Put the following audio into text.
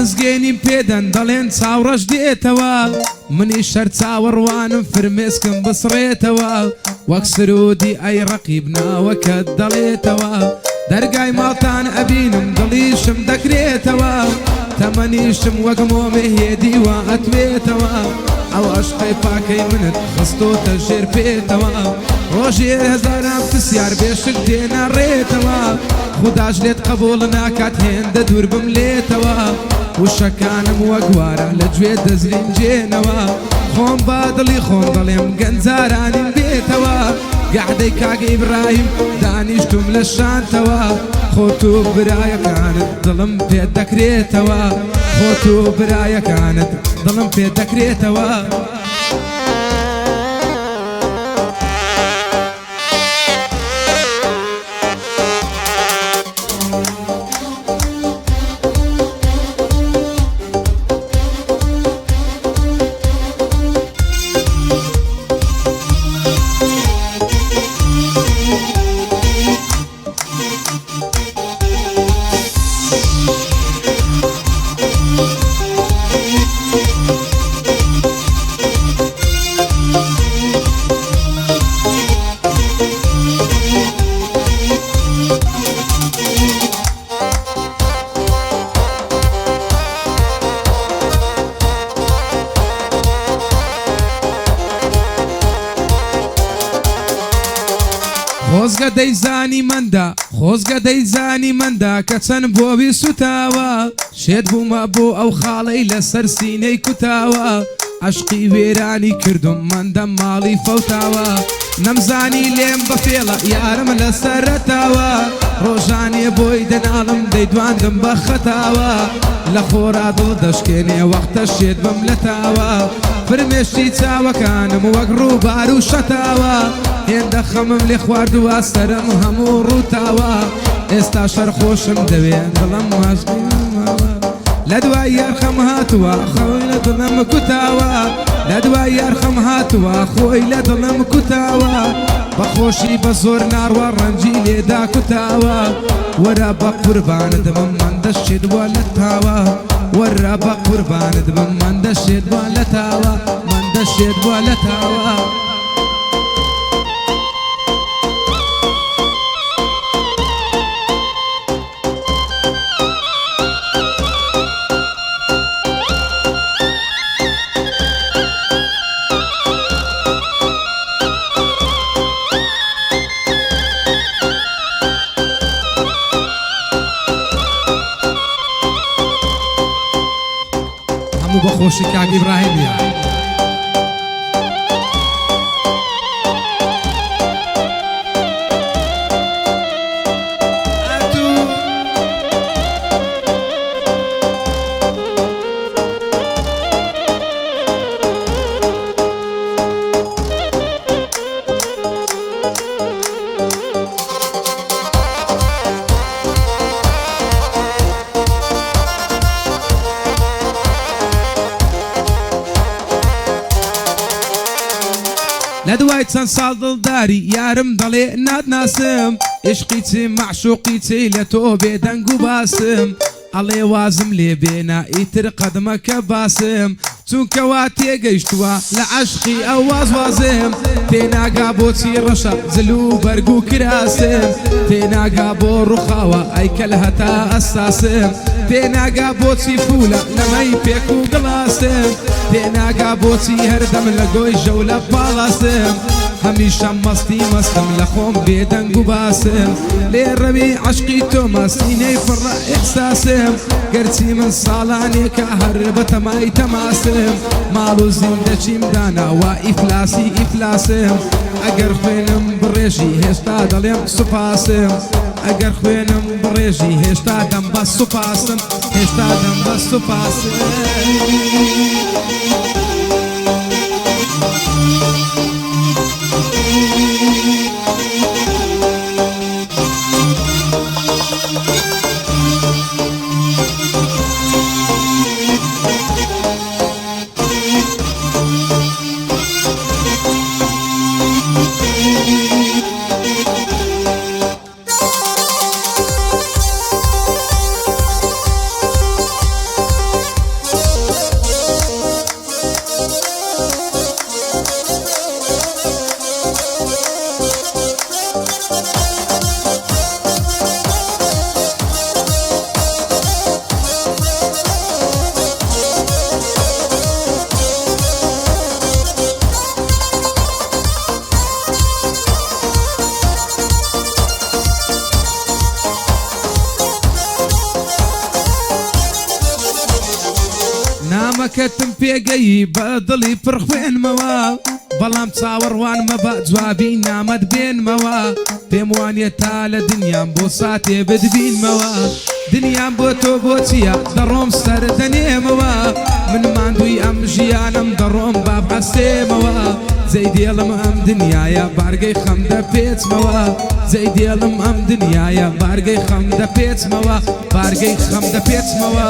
مزگەێنی پێدەن دەڵێن چاوڕەش دێتەوە منی شەر چاوەڕوانم فرمێسکم بسڕێتەوە وەک سرودی ئەی ڕەقیب ناوەکەت دەڵێتەوە دەرگای ماڵتان ئەبینم دڵیشم دەکرێتەوە تەمەنیشم وەک مۆمێ هێدیوە ئەتوێتەوە ئەو عەشقەی پاکەی منت خستۆتە ژێر پێتەوە ڕۆژێ هەزاران پرسیار بێشک دێنەڕێتەوە خوداش لێت قبوڵ ناکات هێندە دوور بم لێتەوە وشەکانم وەگوارە لە گوێ دەزرینجێنەوە خۆم با دڵی خۆم دەڵێم گەنجارانیم بێتەوە گەعدەی کاگە ئیبراهیم دانیشتم لە شانتەوە خۆت و برایەکانت دڵم پێ دەکرێتەوە خۆت و برایەکانت دڵم پێ دەکرێتەوە خۆزگە دەیزانی مندا خۆزگە دەیزانی مندا کە چەند بۆوی سوتاوە شێت بوومە بۆ ئەو خاڵەی لەسەر سینەی کوتاوە عەشقی وێرانی کردم مندە ماڵی فەوتاوە نەمزانی لێم بەفێڵە یارم لەسەرەتاوە ڕۆژانێ بۆی دەناڵم دەیدواندم بە خەتاوە لە خۆرا دڵ دەشکێنێ وەختە شێت بم لە تاوە فرمێشتی چاوەکانم وەک ڕووبار و شەتاوە هێندە خەمم لێ خواردووە سەرم هەموو ڕووتاوە ئێستا شەرخۆشم دەوێت دڵم مازگەوە لە دوای یارخەم هاتووە خۆی لە دڵم کوتاوە لە دوای یارخەم هاتووە خۆی لە دڵم کوتاوە بەخۆشی بە زۆر ناڕوە ڕەنجی لێدا کوتاوە وەرە بە قوربانت بم من دەشێت بووە لە تاوە وەرە بە قوربانت بم من دەشێت بووە لە تاوە من دەشێت بووە لە تاوە بخۆشی کاک ئیبراهیمیە لە دوای چەند ساڵ دڵداری یارم دەڵێ ناتناسم عشقی چی معشوقی چی لە تۆ بێدەنگ و باسم ئەڵێ وازم لێ بێنە ئیتر قەدمەکە باسم چونکەوا تێگەیشتووە لە عەشقی ئەو وازوازم تێناگا بۆچی ڕەشە جل و بەرگ و کراسم تێناگا بۆ ڕووخاوە ئەیکە لە هەتا ئەساسم تێناگا بۆچی فولە لەمەی پێک و گڵاسم تێناگا بۆچی هەردەم لە گۆی ژەو لە باڵاسم هەمیشە مەستی مەستم لە خۆم بێدەنگ و باسم لێ ڕەوی عەشقی تۆمە سینەی پڕە ئێحساسم گەرچی من ساڵانێکە هەر بە تەمای تەماسم ماڵ و زیندەچیم داناوە ئیفلاسی ئیفلاسم ئەگەر خوێنم بڕێژی هێشتا دەڵێم سوپاسم ئەگەر خوێنم بڕێژی هێشتا دەم بە سوپاسم هێشتا دەم بە سوپاسم نامەکەتم پێگەی بە دڵی پڕخوێنمەوە بەڵام چاوەڕوان مەبە جوابی نامەت بێنمەوە پێم وانیە تا لە دنیام بۆ ساتێ بدبینمەوە دنیام بۆ تۆ بۆ چییە دەڕۆم سەر دەنێمەوە من ماندووی ئەم ژیانم دەڕۆم بابهەستێمەوە جەی دێڵم ئەم دنیایە بارگەی خەم دەپێچمەوە جەی دێڵم ئەم دنیایە بارگەی خەم دەپێچمەوە بارگەی خەم دەپێچمەوە